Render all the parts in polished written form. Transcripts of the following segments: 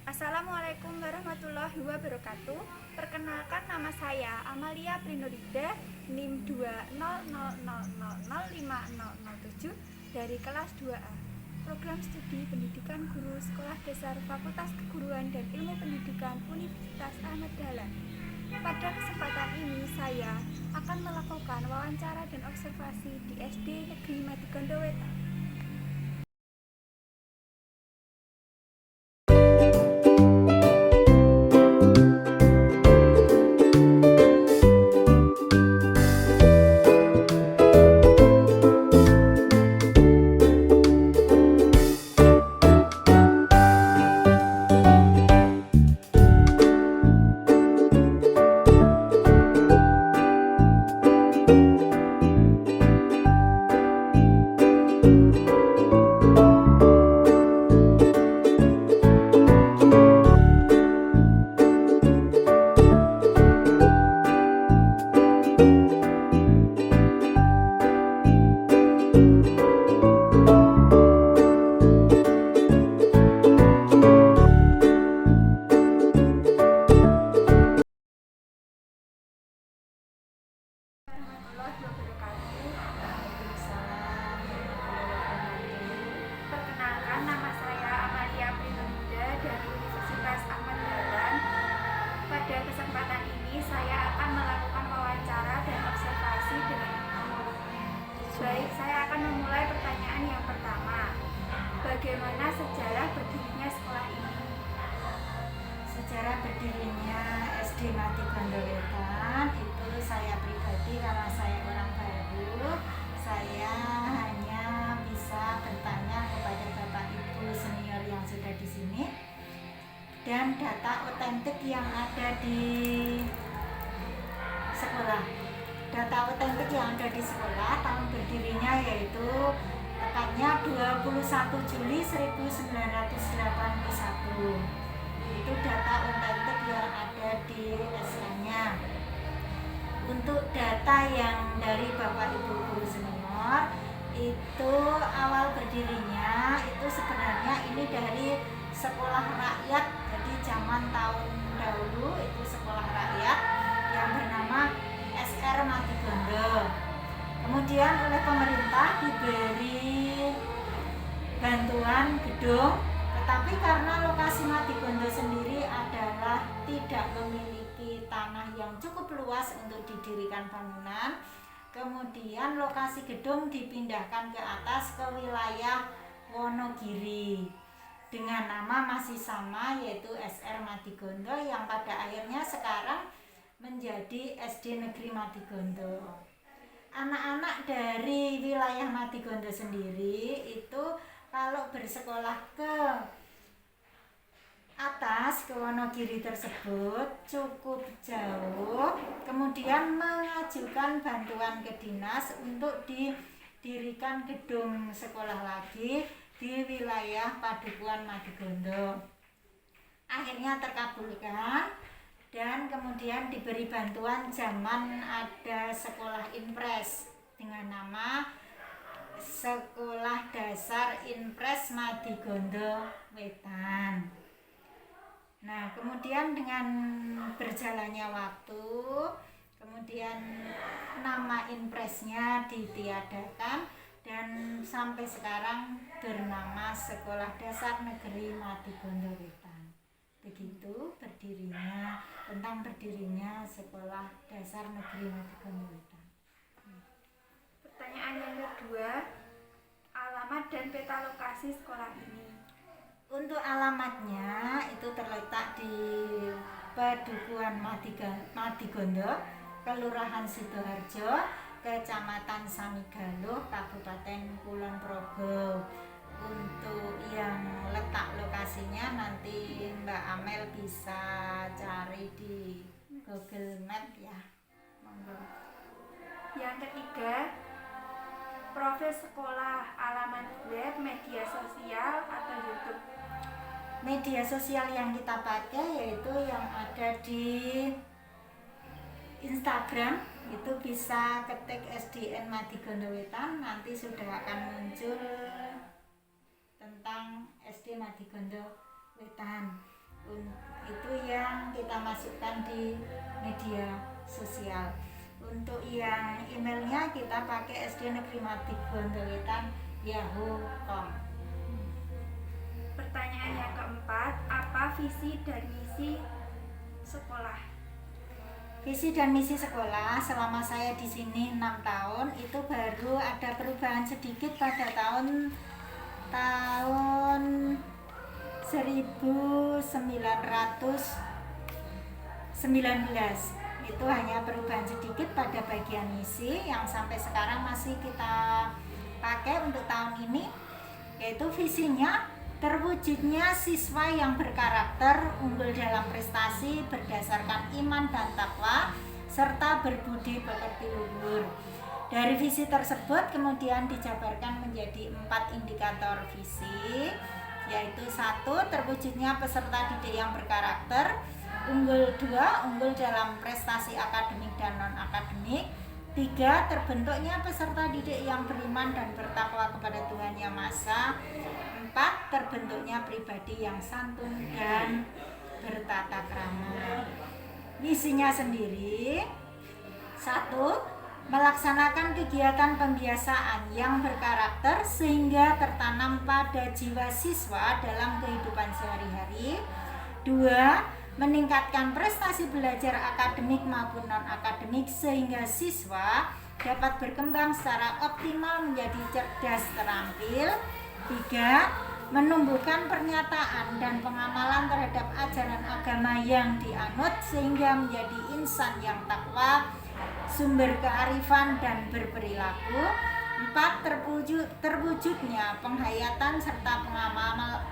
Assalamualaikum warahmatullahi wabarakatuh. Perkenalkan, nama saya Amalia Prinurida, NIM 200005007 dari kelas 2A. Program Studi Pendidikan Guru Sekolah Dasar Fakultas Keguruan dan Ilmu Pendidikan Universitas Ahmad Dahlan. Pada kesempatan ini saya akan melakukan wawancara dan observasi di SD Negeri Madigondo Wetan. Perkenalkan, nama saya Amalia Prinurida dari Universitas Ahmad Dahlan. Pada kesempatan ini saya akan melakukan wawancara dan observasi dengan baik. Saya akan memulai pertanyaan yang pertama. Bagaimana sejarah berdirinya sekolah ini? Sejarah berdirinya SD Madigondo Wetan itu saya pribadi, karena saya orang baru, saya hanya bisa bertanya kepada Bapak Ibu senior yang sudah di sini, dan data otentik yang ada di sekolah. Data otentik yang ada di sekolah tahun berdirinya yaitu tepatnya 21 Juli 1981. Itu data otentik yang ada di SK-nya. Untuk data yang dari Bapak Ibu guru senior, itu awal berdirinya itu sebenarnya ini dari sekolah rakyat. Jadi zaman tahun dahulu itu sekolah rakyat yang bernama SR Madigondo. Kemudian oleh pemerintah diberi bantuan gedung, tetapi karena lokasi Madigondo sendiri adalah tidak memiliki tanah yang cukup luas untuk didirikan bangunan, kemudian lokasi gedung dipindahkan ke atas ke wilayah Wonogiri dengan nama masih sama, yaitu SR Madigondo, yang pada akhirnya sekarang menjadi SD Negeri Madigondo. Anak-anak dari wilayah Madigondo sendiri itu kalau bersekolah ke atas, ke Wonogiri tersebut cukup jauh, kemudian mengajukan bantuan ke dinas untuk didirikan gedung sekolah lagi di wilayah Padukuhan Madigondo. Akhirnya terkabulkan, dan kemudian diberi bantuan zaman ada sekolah impres dengan nama Sekolah Dasar Impres Madigondo Wetan. Nah, kemudian dengan berjalannya waktu, kemudian nama impresnya ditiadakan dan sampai sekarang bernama Sekolah Dasar Negeri Madigondo Wetan. Begitu tentang berdirinya Sekolah Dasar Negeri Madigondo Wetan. Pertanyaan yang kedua, alamat dan peta lokasi sekolah ini. Untuk alamatnya itu terletak di Padukuhan Madigondo, Kelurahan Sidoarjo, Kecamatan Samigaluh, Kabupaten Kulon Progo. Untuk yang letak lokasinya nanti Mbak Amel bisa cari di Google Map ya. Monggo. Yang ketiga, profil sekolah, alamat web, media sosial atau YouTube. Media sosial yang kita pakai yaitu yang ada di Instagram, itu bisa ketik SDN Madigondo Wetan, nanti sudah akan muncul tentang SD Madigondo Wetan. Itu yang kita masukkan di media sosial. Untuk yang emailnya kita pakai SD Negeri Mati Gondowetan yahoo.com. Pertanyaan yang keempat, apa visi dan misi sekolah? Visi dan misi sekolah selama saya di sini 6 tahun itu baru ada perubahan sedikit pada tahun 1919. Itu hanya perubahan sedikit pada bagian misi yang sampai sekarang masih kita pakai untuk tahun ini, yaitu visinya terwujudnya siswa yang berkarakter, unggul dalam prestasi berdasarkan iman dan takwa serta berbudi pekerti luhur. Dari visi tersebut kemudian dijabarkan menjadi 4 indikator visi, yaitu 1. Terwujudnya peserta didik yang berkarakter. 2. Unggul dalam prestasi akademik dan non-akademik. 3. Terbentuknya peserta didik yang beriman dan bertakwa kepada Tuhan Yang Maha Esa. 4. Terbentuknya pribadi yang santun dan bertata krama. Misinya sendiri 1. Melaksanakan kegiatan pembiasaan yang berkarakter sehingga tertanam pada jiwa siswa dalam kehidupan sehari-hari. 2. Meningkatkan prestasi belajar akademik maupun non-akademik sehingga siswa dapat berkembang secara optimal menjadi cerdas terampil. 3. Menumbuhkan pernyataan dan pengamalan terhadap ajaran agama yang dianut sehingga menjadi insan yang takwa, sumber kearifan dan berperilaku. 4. Terwujudnya penghayatan serta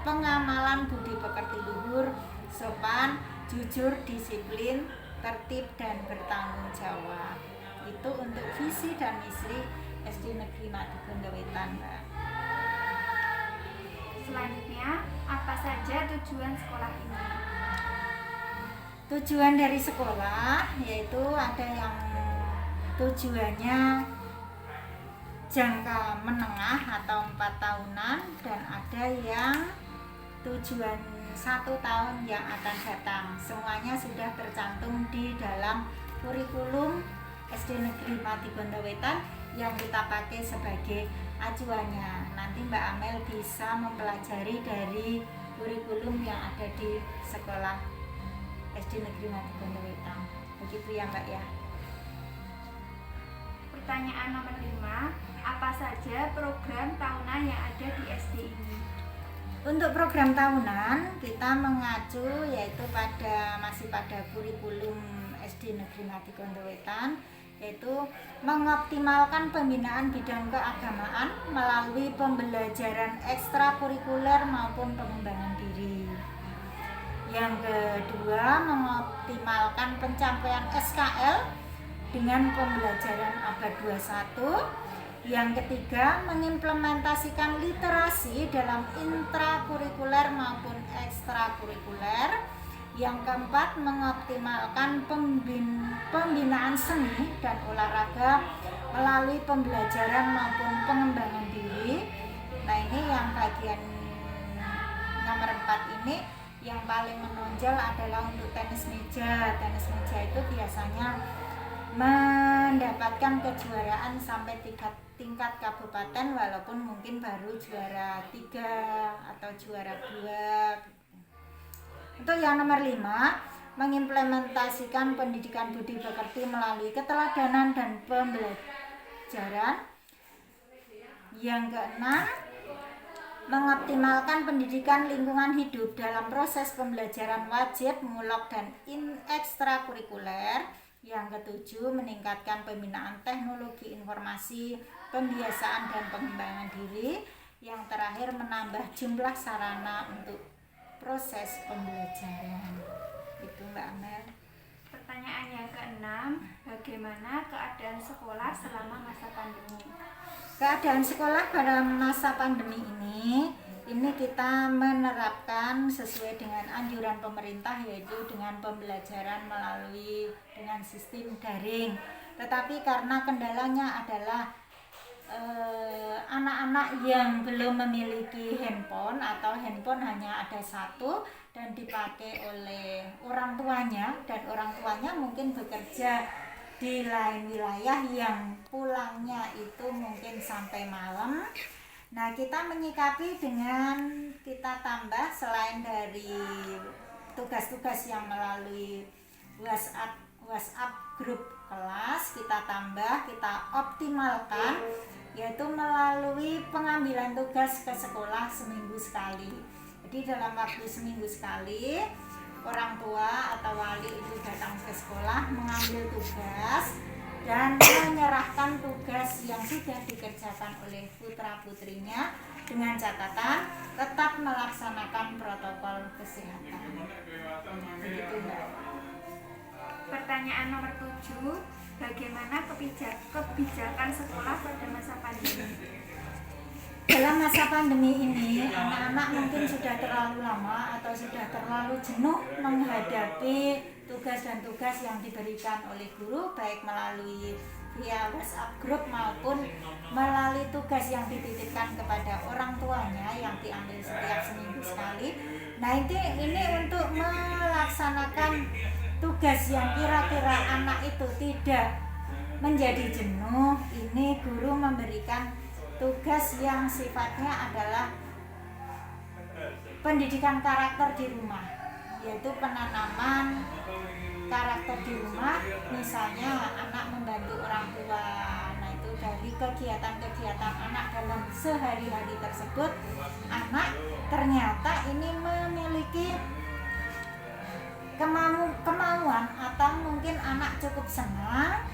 pengamalan budi pekerti luhur, sopan, jujur, disiplin, tertib, dan bertanggung jawab. Itu untuk visi dan misi SD Negeri Mati Gondowetan, Mbak. Selanjutnya, apa saja tujuan sekolah ini? Tujuan dari sekolah yaitu ada yang tujuannya jangka menengah atau 4 tahunan dan ada yang tujuan 1 tahun yang akan datang. Semuanya sudah tercantum di dalam kurikulum SD Negeri Mati Gondowetan yang kita pakai sebagai acuannya. Nanti Mbak Amel bisa mempelajari dari kurikulum yang ada di sekolah SD Negeri Mati Gondowetan. Begitu ya Mbak ya. Pertanyaan nomor 5, apa saja program tahunan yang ada di SD ini? Untuk program tahunan kita mengacu yaitu masih pada kurikulum SD Negeri Mati Gondowetan, yaitu mengoptimalkan pembinaan bidang keagamaan melalui pembelajaran ekstrakurikuler maupun pengembangan diri. Yang kedua, mengoptimalkan pencapaian SKL dengan pembelajaran abad 21. Yang ketiga, mengimplementasikan literasi dalam intrakurikuler maupun ekstrakurikuler. Yang keempat, mengoptimalkan pembinaan seni dan olahraga melalui pembelajaran maupun pengembangan diri. Nah, ini yang bagian nomor 4 ini yang paling menonjol adalah untuk tenis meja. Tenis meja itu biasanya mendapatkan kejuaraan sampai tingkat kabupaten walaupun mungkin baru juara 3 atau juara 2. Untuk yang nomor 5, mengimplementasikan pendidikan budi pekerti melalui keteladanan dan pembelajaran. Yang keenam, mengoptimalkan pendidikan lingkungan hidup dalam proses pembelajaran wajib, mulok, dan ekstrakurikuler. Yang ketujuh, meningkatkan pembinaan teknologi informasi, pembiasaan dan pengembangan diri. Yang terakhir, menambah jumlah sarana untuk proses pembelajaran. Itu Mbak Amel. Pertanyaan yang ke-6, bagaimana keadaan sekolah selama masa pandemi? Keadaan sekolah pada masa pandemi ini kita menerapkan sesuai dengan anjuran pemerintah, yaitu dengan pembelajaran melalui dengan sistem daring. Tetapi karena kendalanya adalah anak-anak yang belum memiliki handphone atau handphone hanya ada 1, dan dipakai oleh orang tuanya, dan orang tuanya mungkin bekerja di lain wilayah yang pulangnya itu mungkin sampai malam. Nah, kita menyikapi dengan kita tambah selain dari tugas-tugas yang melalui WhatsApp grup kelas, kita tambah, kita optimalkan, yaitu melalui pengambilan tugas ke sekolah seminggu sekali. Jadi dalam waktu seminggu sekali, orang tua atau wali itu datang ke sekolah mengambil tugas dan menyerahkan tugas yang sudah dikerjakan oleh putra-putrinya dengan catatan tetap melaksanakan protokol kesehatan. Begitu, Mbak. Pertanyaan nomor 7, bagaimana kebijakan sekolah pada masa pandemi? Dalam masa pandemi ini, anak-anak mungkin sudah terlalu lama atau sudah terlalu jenuh menghadapi tugas dan tugas yang diberikan oleh guru, baik melalui via WhatsApp grup maupun melalui tugas yang dititipkan kepada orang tuanya yang diambil setiap seminggu sekali. Nah, ini untuk melaksanakan tugas yang kira-kira anak itu tidak menjadi jenuh, ini guru memberikan tugas yang sifatnya adalah pendidikan karakter di rumah, yaitu penanaman karakter di rumah. Misalnya anak membantu orang tua, nah itu dari kegiatan-kegiatan anak dalam sehari-hari tersebut, anak ternyata ini memiliki kemauan atau mungkin anak cukup senang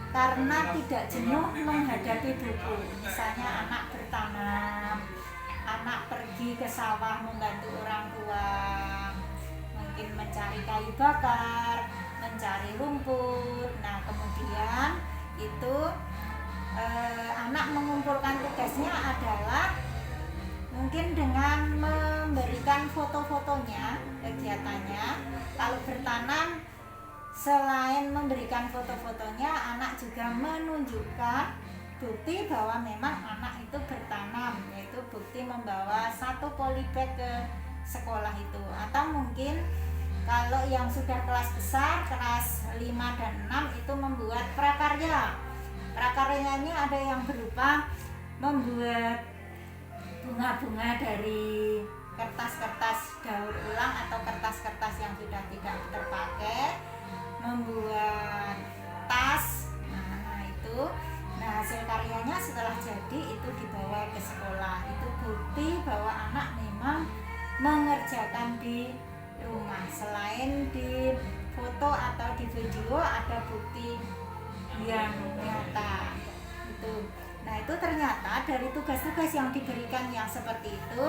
karena tidak jenuh menghadapi buku. Misalnya anak bertanam, anak pergi ke sawah membantu orang tua, mungkin mencari kayu bakar, mencari rumput. Nah, kemudian itu anak mengumpulkan tugasnya adalah mungkin dengan memberikan foto-fotonya, kegiatannya. Kalau bertanam, selain memberikan foto-fotonya, anak juga menunjukkan bukti bahwa memang anak itu bertanam, yaitu bukti membawa 1 polybag ke sekolah itu. Atau mungkin kalau yang sudah kelas besar, kelas 5 dan 6 itu membuat prakarya. Prakaryanya ada yang berupa membuat bunga-bunga dari kertas-kertas daur ulang atau kertas-kertas yang sudah tidak terpakai, membuat tas. Nah itu, nah hasil karyanya setelah jadi itu dibawa ke sekolah. Itu bukti bahwa anak memang mengerjakan di rumah. Selain di foto atau di video, ada bukti yang nyata itu. Nah itu ternyata dari tugas-tugas yang diberikan yang seperti itu,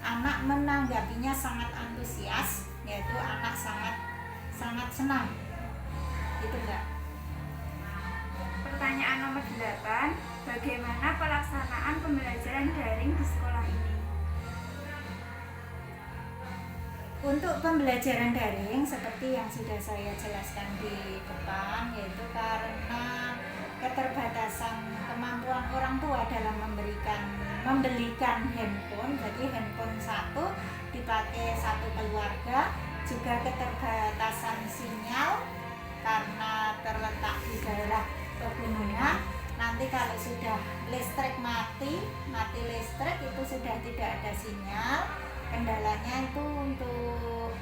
anak menanggapinya sangat antusias, yaitu anak sangat senang. Itu enggak. Pertanyaan nomor 8, bagaimana pelaksanaan pembelajaran daring di sekolah ini? Untuk pembelajaran daring seperti yang sudah saya jelaskan di depan, yaitu karena keterbatasan kemampuan orang tua dalam membelikan handphone. Jadi handphone satu dipakai satu keluarga, juga keterbatasan sinyal karena terletak di daerah pegunungan. Nanti kalau sudah listrik mati listrik itu sudah tidak ada sinyal. Kendalanya itu untuk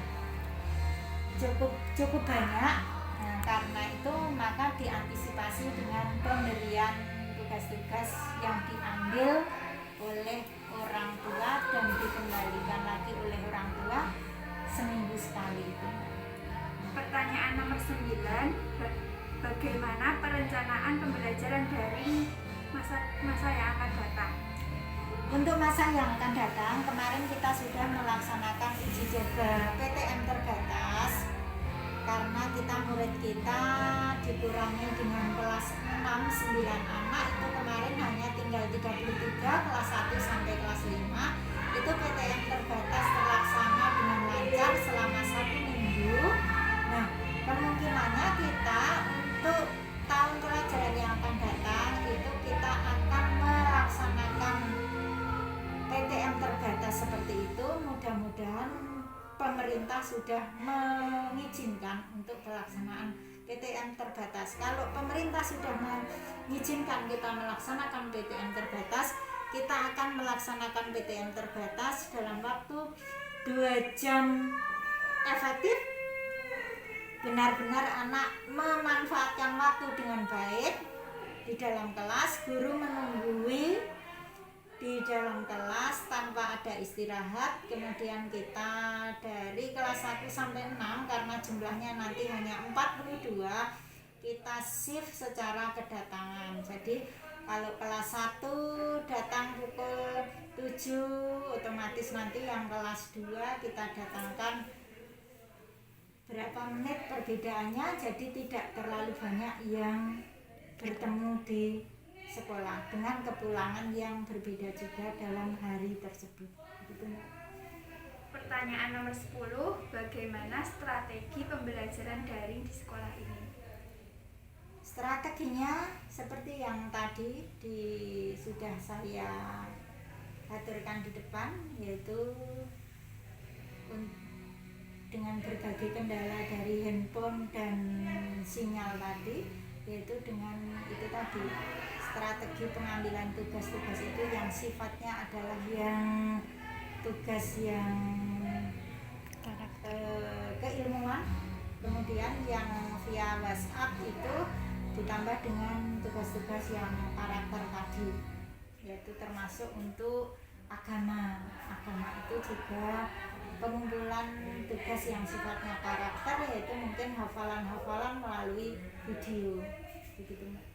cukup banyak. Nah, karena itu maka diantisipasi dengan pemberian tugas-tugas yang diambil oleh orang tua dan dikembalikan lagi oleh orang tua seminggu sekali itu. Pertanyaan nomor 9, bagaimana perencanaan pembelajaran daring masa yang akan datang? Untuk masa yang akan datang, kemarin kita sudah melaksanakan uji coba PTM terbatas karena murid kita dikurangi dengan kelas 6, 9 anak. Itu kemarin hanya tinggal 33, kelas 1 sampai kelas 5. Itu PTM terbatas terlaksana dengan lancar selama 1 minggu. Nah, kemungkinannya kita untuk tahun pelajaran yang akan datang itu kita akan melaksanakan PTM terbatas seperti itu. Mudah-mudahan pemerintah sudah mengizinkan untuk pelaksanaan PTM terbatas. Kalau pemerintah sudah mengizinkan kita melaksanakan PTM terbatas, kita akan melaksanakan PTM terbatas dalam waktu 2 jam efektif. Benar-benar anak memanfaatkan waktu dengan baik di dalam kelas, guru menunggui di dalam kelas tanpa ada istirahat. Kemudian kita dari kelas 1 sampai 6 karena jumlahnya nanti hanya 42, kita shift secara kedatangan. Jadi kalau kelas 1 datang pukul 7, otomatis nanti yang kelas 2 kita datangkan berapa menit perbedaannya, jadi tidak terlalu banyak yang bertemu di sekolah dengan kepulangan yang berbeda juga dalam hari tersebut. Begitu, Mbak. Pertanyaan nomor 10, bagaimana strategi pembelajaran daring di sekolah ini? Strateginya seperti yang tadi sudah saya aturkan di depan, yaitu dengan berbagai kendala dari handphone dan sinyal tadi, yaitu dengan itu tadi strategi pengambilan tugas-tugas itu yang sifatnya adalah yang tugas yang keilmuan, kemudian yang via WhatsApp itu ditambah dengan tugas-tugas yang karakter tadi, yaitu termasuk untuk agama itu juga pengumpulan tugas yang sifatnya karakter, yaitu mungkin hafalan-hafalan melalui video. Begitu, Mbak.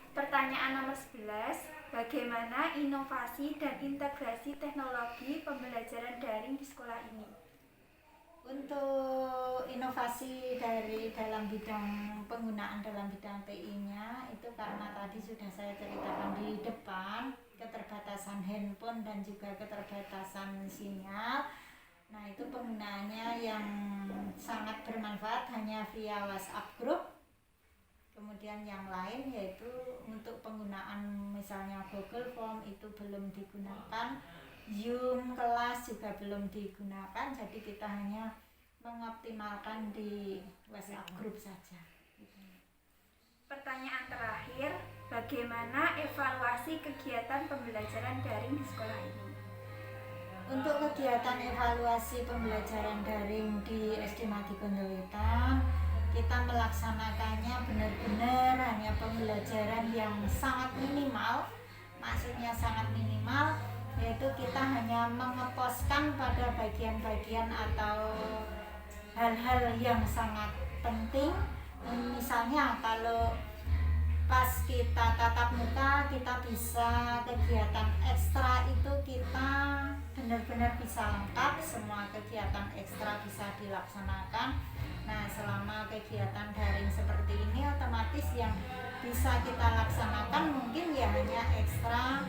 Pertanyaan nomor 11, bagaimana inovasi dan integrasi teknologi pembelajaran daring di sekolah ini? Untuk inovasi dari dalam bidang penggunaan dalam bidang TI-nya itu karena tadi sudah saya ceritakan di depan, keterbatasan handphone dan juga keterbatasan sinyal. Nah, itu penggunaannya yang sangat bermanfaat hanya via WhatsApp group. Kemudian yang lain yaitu untuk penggunaan misalnya Google Form itu belum digunakan, Zoom kelas juga belum digunakan, jadi kita hanya mengoptimalkan di WhatsApp group saja. Pertanyaan terakhir, bagaimana evaluasi kegiatan pembelajaran daring di sekolah ini? Untuk kegiatan evaluasi pembelajaran daring di SD Madi Gondolwetan, kita melaksanakannya benar-benar hanya pembelajaran yang sangat minimal. Maksudnya sangat minimal, yaitu kita hanya mengeposkan pada bagian-bagian atau hal-hal yang sangat penting. Misalnya kalau pas kita tatap muka, kita bisa kegiatan ekstra itu kita benar-benar bisa lengkap, semua kegiatan ekstra bisa dilaksanakan. Nah, selama kegiatan daring seperti ini, otomatis yang bisa kita laksanakan mungkin ya hanya ekstra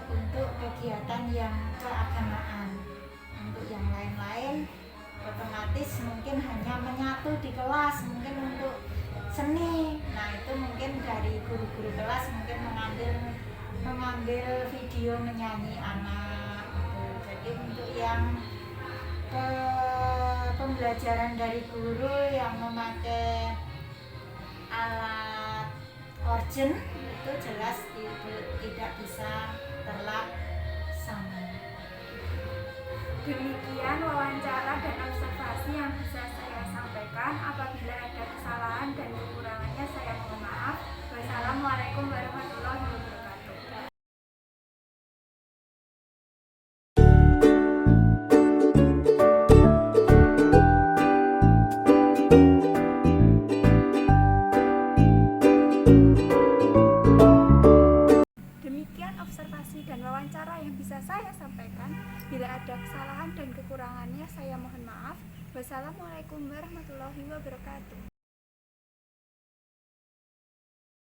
untuk kegiatan yang keagamaan. Untuk yang lain-lain otomatis mungkin hanya menyatu di kelas, mungkin untuk seni. Nah, itu mungkin dari guru-guru kelas mungkin mengambil video menyanyi anak gitu. Jadi untuk yang pembelajaran dari guru yang memakai alat organ itu jelas tidak bisa terlaksana. Demikian wawancara dan observasi yang bisa saya sampaikan. Apabila ada kesalahan dan kekurangannya saya mohon maaf. Wassalamualaikum warahmatullahi wabarakatuh. Demikian observasi dan wawancara yang bisa saya sampaikan. Bila ada kesalahan dan kekurangannya saya mohon maaf. Wassalamualaikum warahmatullahi wabarakatuh.